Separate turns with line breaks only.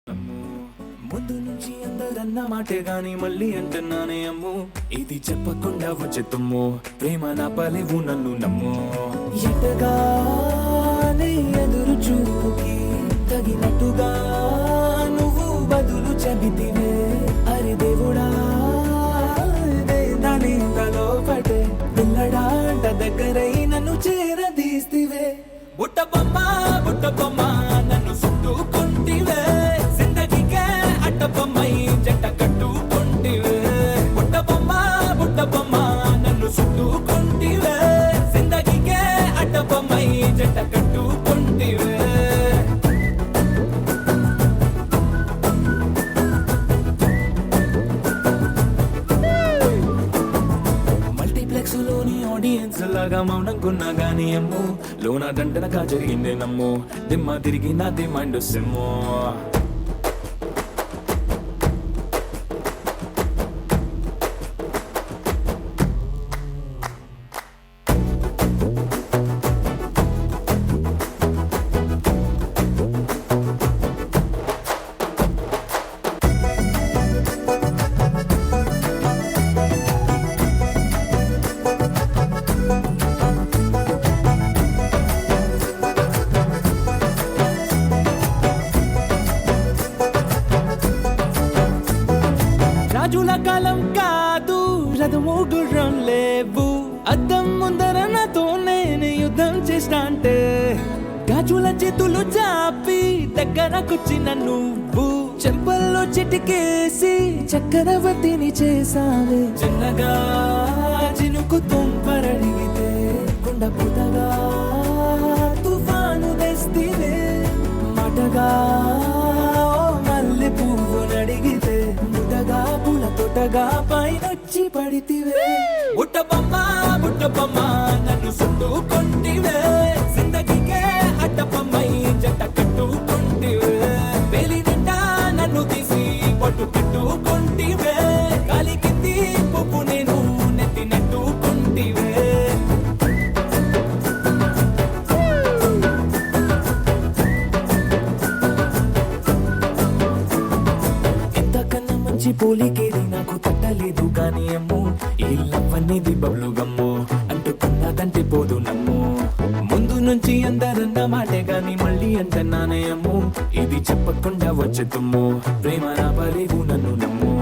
ముందు నుంచి అందరన్న మాటే గాని మళ్ళీ అంటున్నానే అమ్ము, ఇది చెప్పకుండా వచ్చే తుమ్ము, ప్రేమ నా పలేవు నన్ను నమ్ము. ఎటగానే ఎదురు చూపుకి తగినట్టుగా నువ్వు బదులు చెబితివే. అరే దేవుడా దాని తలో పటే పిల్లడాంట దగ్గరై నన్ను చేరదీస్తివే. బుట్ట బొమ్మ నన్ను చుట్టుకుంటివే, జిందగీకే అట్ట బొమ్మై జంట కట్టుకుంటివే. బుట్ట బొమ్మ నన్ను చుట్టుకుంటివే, జిందగీకే అట్ట బొమ్మై జంట కట్టుకుంటివే. మల్టీప్లెక్స్ లోని ఆడియన్స్ లాగా మౌనంకున్నా గానీ అమ్ము, లోన దండనగా జరిగిందే నమ్ము, దిమ్మ తిరిగి నాది మైండ్ సిమ్ము. రాజుల కాలం కాదు, రథము గుర్రం లేవు, అద్దం ముందర నాతో నేను యుద్ధం చేస్తా అంటే, గాజుల చేతులు చాపి దగ్గరకొచ్చిన నువ్వు, చెంపల్లో చిటికేసి చక్రవర్తిని చేసావే. చిన్నగా చినుకు తుంపరడిగితే కుండ పుటగా తుఫాను తెస్తివే. మాటగా మల్లె పువ్వు నడిగితే ముటగా పుల తొటగా పైనొచ్చి పడితివే. బుట్ట బొమ్మ నన్ను చుట్టుకుంటివే, జిందగీకే అడ్డ బొమ్మై జంట కట్టుకుంటివే. వేలి నిండా నన్ను తీసి పట్టు పెట్టుకుంటివే, గాలి కింది పువ్వు నేను నెత్తి నెట్టుకుంటివే. ఇంతకన్నా మంచి పోలికేది నాకు తట్టలేదు కానీ అమ్ము, ఈ లవ్ అనేది బబ్లు గమ్ము, అంటుకున్నదంటే పోదు నమ్ము. ముందు నుంచి అందరన్న మాటే గాని మళ్ళీ అంటున్నానే అమ్ము, ఇది చెప్పకుండా వచ్చే తుమ్ము, ప్రేమ నా పలేవు నన్ను నమ్ము.